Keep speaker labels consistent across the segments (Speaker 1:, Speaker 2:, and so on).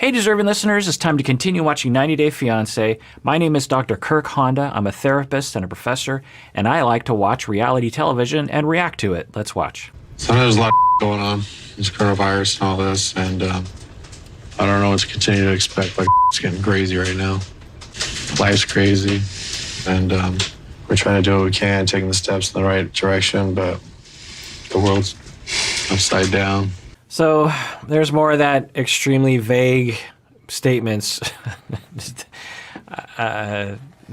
Speaker 1: Hey, deserving listeners, it's time to continue watching 90 Day Fiancé. My name is Dr. Kirk Honda. I'm a therapist and a professor, and I like to watch reality television and react to it. Let's watch.
Speaker 2: So there's a lot going on, this coronavirus and all this, and I don't know what to continue to expect. Like, it's getting crazy right now. Life's crazy, and we're trying to do what we can, taking the steps in the right direction, but the world's upside down.
Speaker 1: So there's more of that extremely vague statements.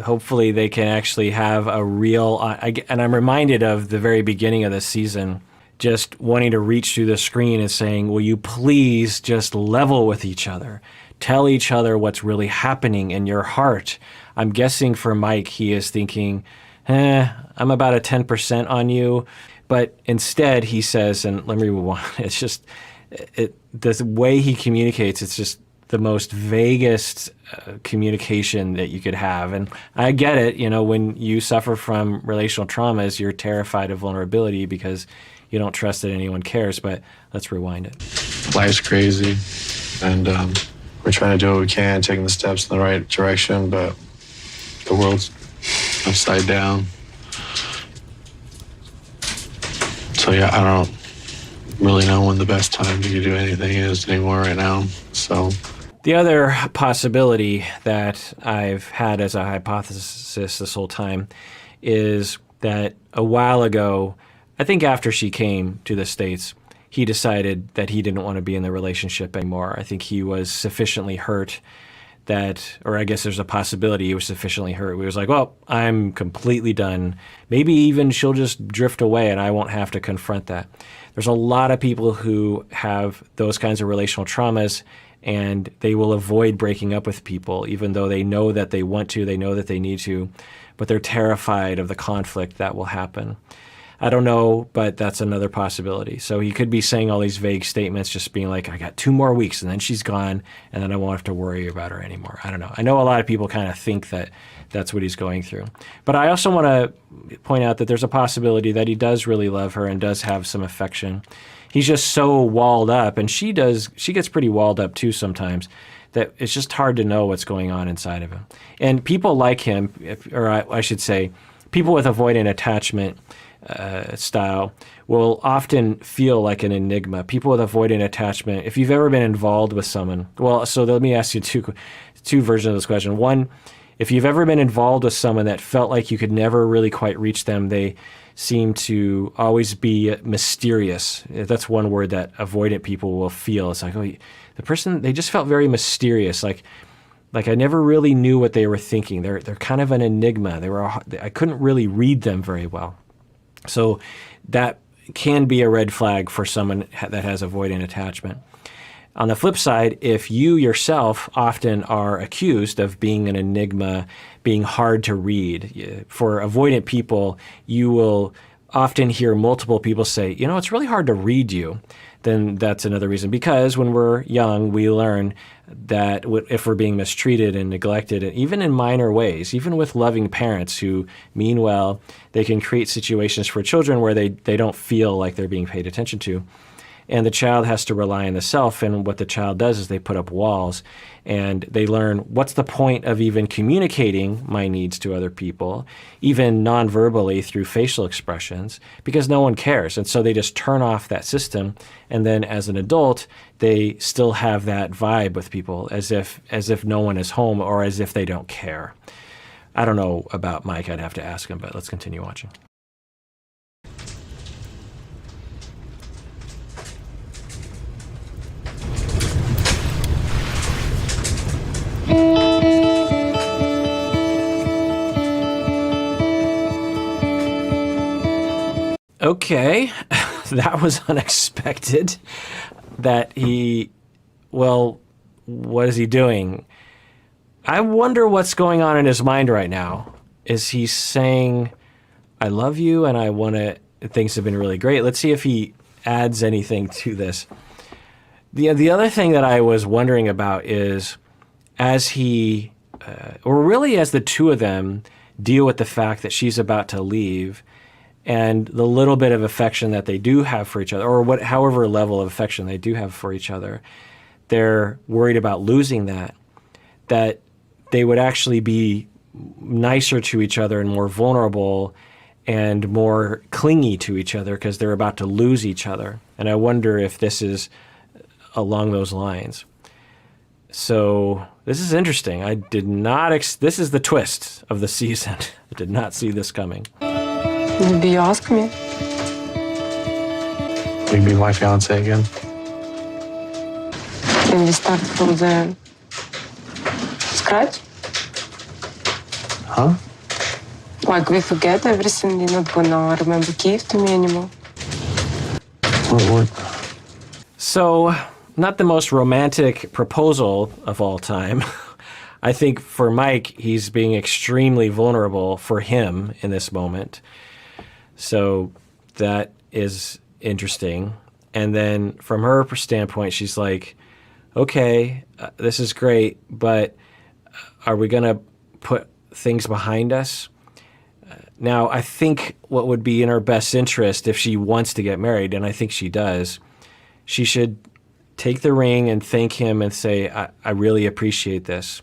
Speaker 1: Hopefully they can actually have a real, and I'm reminded of the very beginning of this season, just wanting to reach through the screen and saying, will you please just level with each other? Tell each other what's really happening in your heart. I'm guessing for Mike, he is thinking, I'm about a 10% on you. But instead he says, and let me move on, it's just, the way he communicates, it's just the most vaguest communication that you could have. And I get it, you know, when you suffer from relational traumas, you're terrified of vulnerability because you don't trust that anyone cares, but let's rewind it.
Speaker 2: Life's crazy, and we're trying to do what we can, taking the steps in the right direction, but the world's upside down. So yeah, I don't really know when the best time to do anything is anymore right now, so.
Speaker 1: The other possibility that I've had as a hypothesis this whole time is that a while ago, I think after she came to the States, he decided that he didn't want to be in the relationship anymore. I think he was sufficiently hurt that, or I guess there's a possibility he was sufficiently hurt. He was like, well, I'm completely done. Maybe even she'll just drift away and I won't have to confront that. There's a lot of people who have those kinds of relational traumas and they will avoid breaking up with people, even though they know that they want to, they know that they need to, but they're terrified of the conflict that will happen. I don't know, but that's another possibility. So he could be saying all these vague statements, just being like, I got 2 more weeks and then she's gone and then I won't have to worry about her anymore. I don't know. I know a lot of people kind of think that that's what he's going through. But I also want to point out that there's a possibility that he does really love her and does have some affection. He's just so walled up, and she gets pretty walled up too sometimes, that it's just hard to know what's going on inside of him. And people like him, or I should say, people with avoidant attachment style will often feel like an enigma. People with avoidant attachment, if you've ever been involved with someone, well, so let me ask you two versions of this question. One, if you've ever been involved with someone that felt like you could never really quite reach them, they seem to always be mysterious. That's one word that avoidant people will feel. It's like, oh, the person, they just felt very mysterious. Like I never really knew what they were thinking. They're kind of an enigma. I couldn't really read them very well. So that can be a red flag for someone that has avoidant attachment. On the flip side, if you yourself often are accused of being an enigma, being hard to read, for avoidant people, you will often hear multiple people say, you know, it's really hard to read you. Then that's another reason. Because when we're young, we learn that if we're being mistreated and neglected, even in minor ways, even with loving parents who mean well, they can create situations for children where they don't feel like they're being paid attention to. And the child has to rely on the self, and what the child does is they put up walls, and they learn, what's the point of even communicating my needs to other people, even non-verbally through facial expressions, because no one cares. And so they just turn off that system, and then as an adult, they still have that vibe with people as if no one is home, or as if they don't care. I don't know about Mike, I'd have to ask him, but let's continue watching. Okay, that was unexpected. That well, what is he doing? I wonder what's going on in his mind right now. Is he saying, I love you and I want to, things have been really great. Let's see if he adds anything to this. The other thing that I was wondering about is, as he, or really as the two of them deal with the fact that she's about to leave, and the little bit of affection that they do have for each other, or however level of affection they do have for each other, they're worried about losing that they would actually be nicer to each other and more vulnerable and more clingy to each other because they're about to lose each other. And I wonder if this is along those lines. So this is interesting. I did not, this is the twist of the season. I did not see this coming.
Speaker 3: Maybe you ask me.
Speaker 2: Will you be my fiancé again?
Speaker 3: Can we start from the scratch?
Speaker 2: Huh?
Speaker 3: Like we forget everything, you're not gonna remember Kiev to me anymore.
Speaker 2: What?
Speaker 1: So, not the most romantic proposal of all time. I think for Mike, he's being extremely vulnerable for him in this moment. So that is interesting. And then from her standpoint, she's like, okay, this is great, but are we going to put things behind us? Now, I think what would be in her best interest if she wants to get married, and I think she does, she should take the ring and thank him and say, I really appreciate this.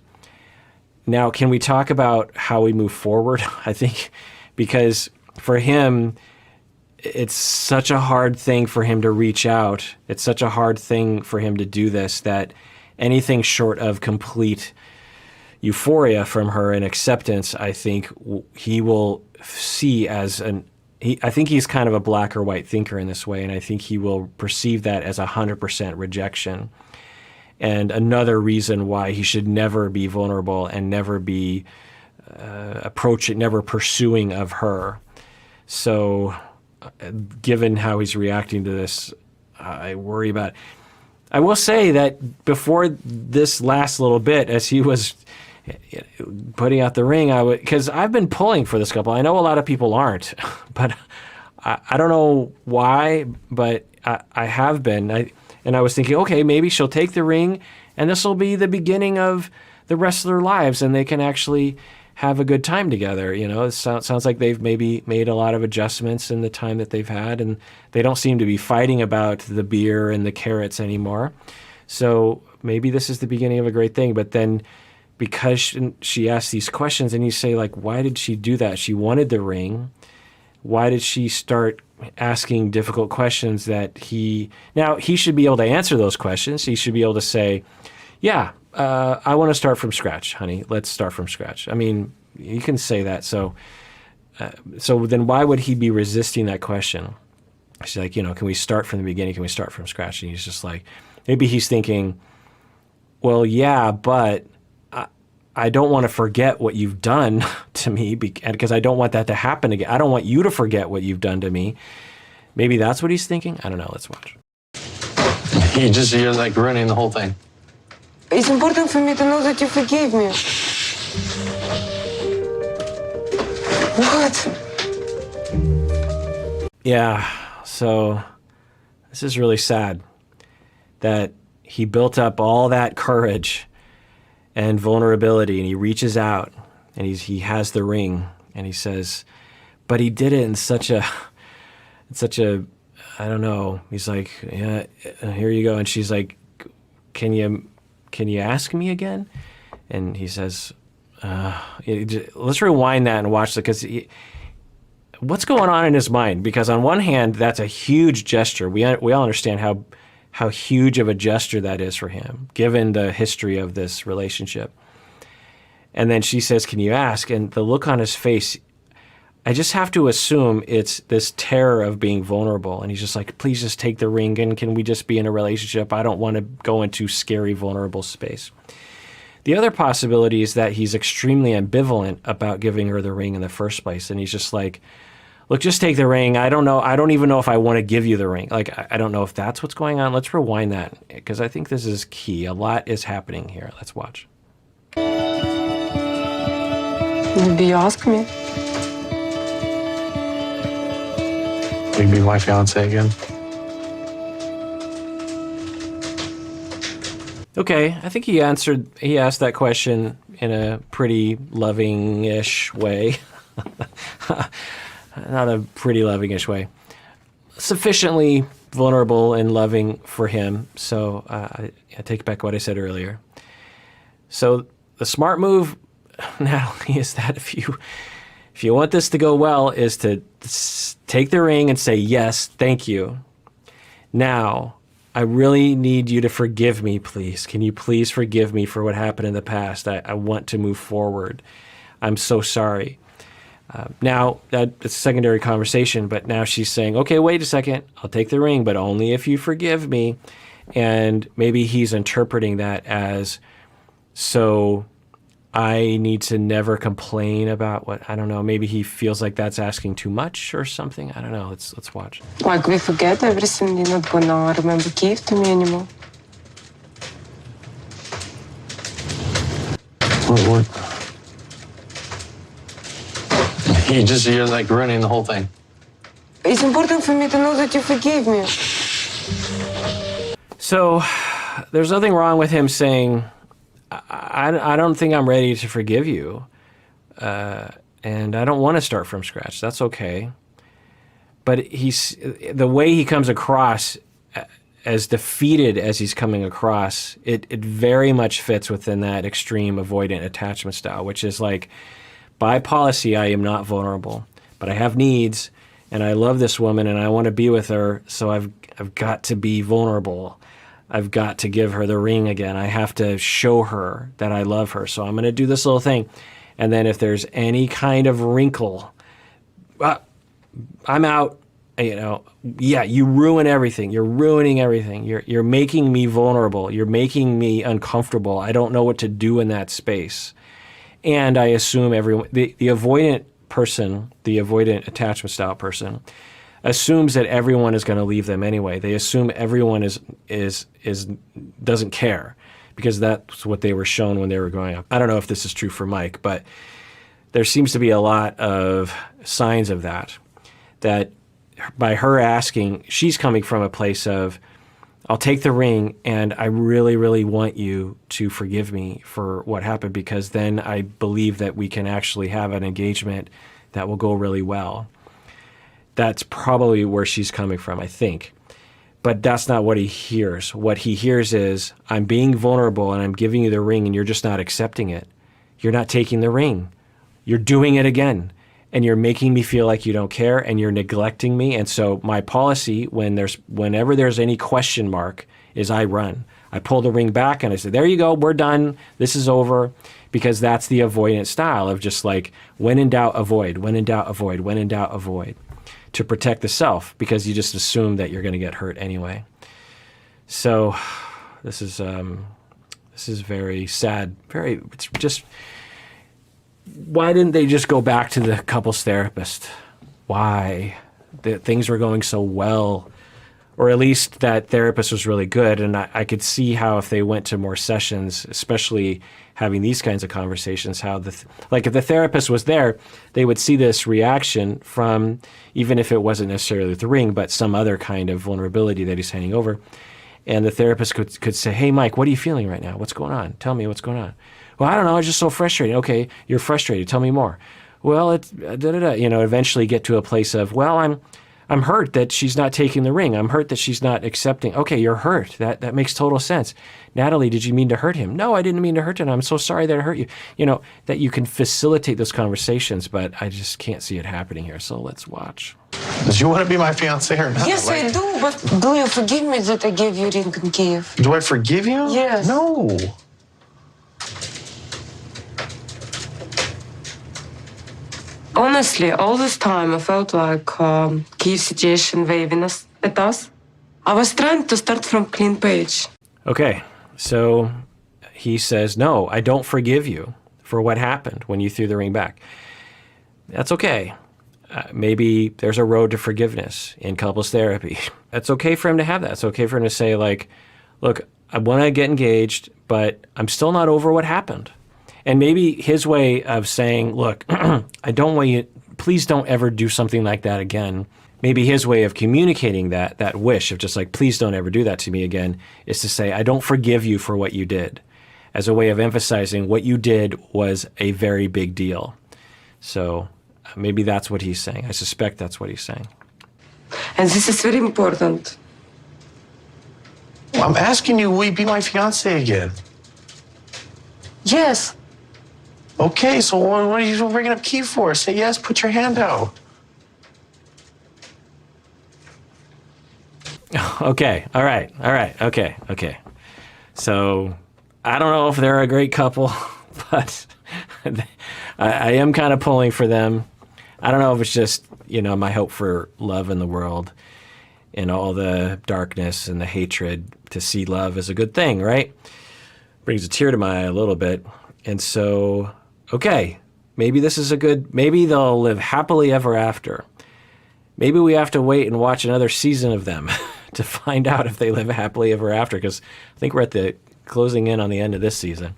Speaker 1: Now, can we talk about how we move forward? I think because for him, it's such a hard thing for him to reach out. It's such a hard thing for him to do this that anything short of complete euphoria from her and acceptance, I think he will see as I think he's kind of a black or white thinker in this way, and I think he will perceive that as 100% rejection. And another reason why he should never be vulnerable and never be never pursuing of her. So given how he's reacting to this, I worry about it. I will say that before this last little bit, as he was putting out the ring, because I've been pulling for this couple. I know a lot of people aren't, but I don't know why, but I have been. And I was thinking, okay, maybe she'll take the ring, and this will be the beginning of the rest of their lives, and they can actually have a good time together. You know, it sounds like they've maybe made a lot of adjustments in the time that they've had, and they don't seem to be fighting about the beer and the carrots anymore. So maybe this is the beginning of a great thing. But then because she asks these questions, and you say, like, why did she do that? She wanted the ring. Why did she start asking difficult questions that he should be able to answer those questions. He should be able to say, yeah, I want to start from scratch, honey. Let's start from scratch. I mean, you can say that. So then why would he be resisting that question? She's like, can we start from the beginning? Can we start from scratch? And he's just like, maybe he's thinking, well, yeah, but I don't want to forget what you've done to me because I don't want that to happen again. I don't want you to forget what you've done to me. Maybe that's what he's thinking. I don't know. Let's watch.
Speaker 2: You're like ruining the whole thing.
Speaker 3: It's important for me to know that you forgave me. What?
Speaker 1: Yeah, so this is really sad that he built up all that courage and vulnerability, and he reaches out, and he has the ring, and he says, but he did it in such a, I don't know. He's like, yeah, here you go. And she's like, can you ask me again? And he says, let's rewind that and watch it, because what's going on in his mind? Because on one hand, that's a huge gesture. We all understand how huge of a gesture that is for him, given the history of this relationship. And then she says, can you ask? And the look on his face, I just have to assume it's this terror of being vulnerable. And he's just like, please just take the ring, and can we just be in a relationship? I don't want to go into scary, vulnerable space. The other possibility is that he's extremely ambivalent about giving her the ring in the first place. And he's just like, look, just take the ring. I don't know. I don't even know if I want to give you the ring. Like, I don't know if that's what's going on. Let's rewind that, because I think this is key. A lot is happening here. Let's watch.
Speaker 3: Maybe you ask me.
Speaker 2: Will you be my fiancé again?
Speaker 1: Okay, I think he asked that question in a pretty loving-ish way. Not a pretty loving-ish way. Sufficiently vulnerable and loving for him. So I take back what I said earlier. So the smart move, Natalie, is that if you want this to go well, is to take the ring and say, yes, thank you. Now, I really need you to forgive me, please. Can you please forgive me for what happened in the past? I want to move forward. I'm so sorry. Now, that's a secondary conversation, but now she's saying, okay, wait a second. I'll take the ring, but only if you forgive me. And maybe he's interpreting that as, so I need to never complain about what, I don't know, maybe he feels like that's asking too much or something. I don't know. Let's watch.
Speaker 3: Like we forget everything, you're not gonna remember Kiev to me anymore.
Speaker 2: What? You're like ruining the whole thing.
Speaker 3: It's important for me to know that you forgive me.
Speaker 1: So there's nothing wrong with him saying, I don't think I'm ready to forgive you. And I don't want to start from scratch. That's okay. But the way he comes across, as defeated as he's coming across, it very much fits within that extreme avoidant attachment style, which is like, by policy, I am not vulnerable, but I have needs, and I love this woman, and I want to be with her, so I've got to be vulnerable. I've got to give her the ring again. I have to show her that I love her, so I'm going to do this little thing. And then if there's any kind of wrinkle, I'm out. Yeah, you ruin everything. You're ruining everything. You're making me vulnerable. You're making me uncomfortable. I don't know what to do in that space. And I assume everyone, the avoidant person, the avoidant attachment style person, assumes that everyone is going to leave them anyway. They assume everyone is doesn't care, because that's what they were shown when they were growing up. I don't know if this is true for Mike, but there seems to be a lot of signs of that by her asking, she's coming from a place of, I'll take the ring, and I really, really want you to forgive me for what happened, because then I believe that we can actually have an engagement that will go really well. That's probably where she's coming from, I think. But that's not what he hears. What he hears is, I'm being vulnerable and I'm giving you the ring and you're just not accepting it. You're not taking the ring. You're doing it again. And you're making me feel like you don't care, and you're neglecting me. And so my policy, whenever there's any question mark, is I run. I pull the ring back and I say, there you go, we're done. This is over. Because that's the avoidant style of just like, when in doubt, avoid. When in doubt, avoid. When in doubt, avoid. To protect the self, because you just assume that you're going to get hurt anyway. So this is very sad. It's just, why didn't they just go back to the couples therapist? Why? Things were going so well, or at least that therapist was really good. And I could see how if they went to more sessions, especially having these kinds of conversations, how like if the therapist was there, they would see this reaction from, even if it wasn't necessarily the ring, but some other kind of vulnerability that he's handing over. And the therapist could say, hey, Mike, what are you feeling right now? What's going on? Tell me what's going on. Well, I don't know. I'm just so frustrated. Okay, you're frustrated. Tell me more. Well, it's eventually get to a place of, well, I'm hurt that she's not taking the ring. I'm hurt that she's not accepting. Okay, you're hurt. That makes total sense. Natalie, did you mean to hurt him? No, I didn't mean to hurt him. I'm so sorry that I hurt you. That you can facilitate those conversations, but I just can't see it happening here. So let's watch.
Speaker 2: Do you want to be my fiancé or not?
Speaker 3: Yes, I do, but do you forgive me that I gave you ring in Kiev?
Speaker 2: Do I forgive you?
Speaker 3: Yes.
Speaker 2: No.
Speaker 3: Honestly, all this time I felt like Kiev situation waving us at us. I was trying to start from clean page.
Speaker 1: Okay, so he says, no, I don't forgive you for what happened when you threw the ring back. That's okay. Maybe there's a road to forgiveness in couples therapy. That's okay for him to have that. It's okay for him to say, like, look, I want to get engaged, but I'm still not over what happened. And maybe his way of saying, look, I don't want you, please don't ever do something like that again. Maybe his way of communicating that wish of just like, please don't ever do that to me again, is to say, I don't forgive you for what you did, as a way of emphasizing what you did was a very big deal. So maybe that's what he's saying. I suspect that's what he's saying.
Speaker 3: And this is very important.
Speaker 2: Well, I'm asking you, will you be my fiance again?
Speaker 3: Yes.
Speaker 2: Okay, so what are you bringing up key for? Say yes, put your hand out.
Speaker 1: Okay, all right, okay. So I don't know if they're a great couple, but I am kind of pulling for them. I don't know if it's just, my hope for love in the world and all the darkness and the hatred to see love as a good thing, right? Brings a tear to my eye a little bit. And so, okay, maybe maybe they'll live happily ever after. Maybe we have to wait and watch another season of them to find out if they live happily ever after, because I think we're at the closing in on the end of this season.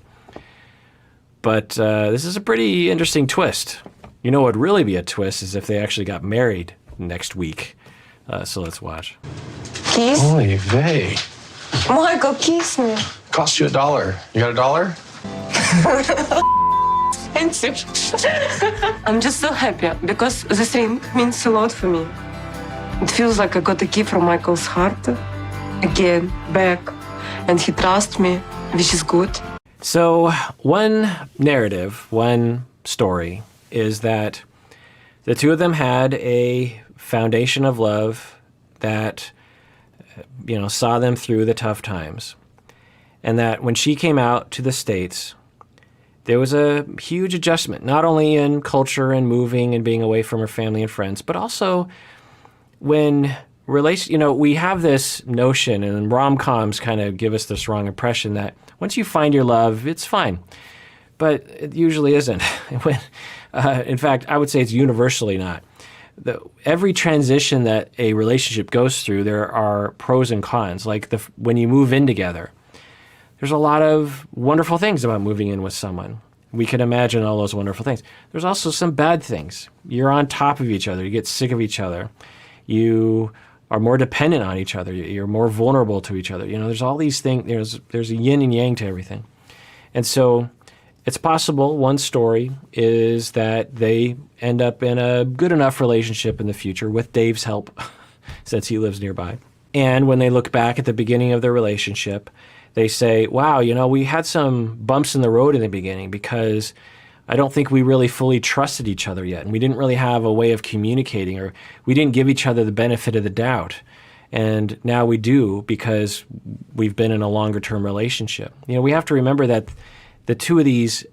Speaker 1: But this is a pretty interesting twist. You know what would really be a twist is if they actually got married next week. So let's watch.
Speaker 3: Kiss?
Speaker 2: Oy vey.
Speaker 3: Michael, kiss me.
Speaker 2: Cost you $1. You got $1?
Speaker 3: I'm just so happy because this ring means a lot for me. It feels like I got a key from Michael's heart again, back, and he trusts me, which is good.
Speaker 1: So one narrative, one story is that the two of them had a foundation of love that, saw them through the tough times. And that when she came out to the States, there was a huge adjustment, not only in culture and moving and being away from her family and friends, but also when we have this notion, and rom-coms kind of give us this wrong impression that once you find your love, it's fine. But it usually isn't. In fact, I would say it's universally not. Every transition that a relationship goes through, there are pros and cons. Like when you move in together, there's a lot of wonderful things about moving in with someone. We can imagine all those wonderful things. There's also some bad things. You're on top of each other. You get sick of each other. You are more dependent on each other. You're more vulnerable to each other. There's all these things. There's a yin and yang to everything. And so it's possible one story is that they end up in a good enough relationship in the future with Dave's help, since he lives nearby. And when they look back at the beginning of their relationship, they say, wow, we had some bumps in the road in the beginning because I don't think we really fully trusted each other yet. And we didn't really have a way of communicating, or we didn't give each other the benefit of the doubt. And now we do because we've been in a longer term relationship. We have to remember that the two of these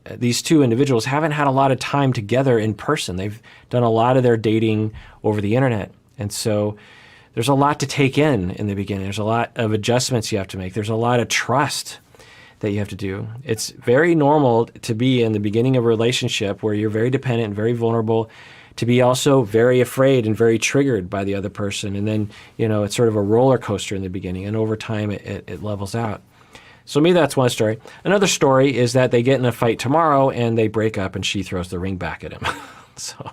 Speaker 1: two individuals haven't had a lot of time together in person. They've done a lot of their dating over the internet. And so there's a lot to take in the beginning. There's a lot of adjustments you have to make. There's a lot of trust that you have to do. It's very normal to be in the beginning of a relationship where you're very dependent and very vulnerable, to be also very afraid and very triggered by the other person. And then, it's sort of a roller coaster in the beginning, and over time it levels out. So maybe that's one story. Another story is that they get in a fight tomorrow and they break up and she throws the ring back at him. So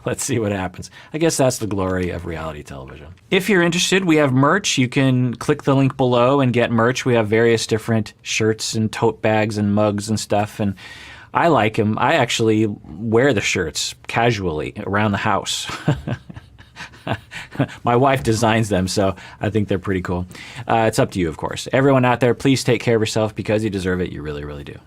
Speaker 1: let's see what happens. I guess that's the glory of reality television. If you're interested, we have merch. You can click the link below and get merch. We have various different shirts and tote bags and mugs and stuff. And I like them. I actually wear the shirts casually around the house. My wife designs them, so I think they're pretty cool. It's up to you, of course. Everyone out there, please take care of yourself because you deserve it. You really, really do.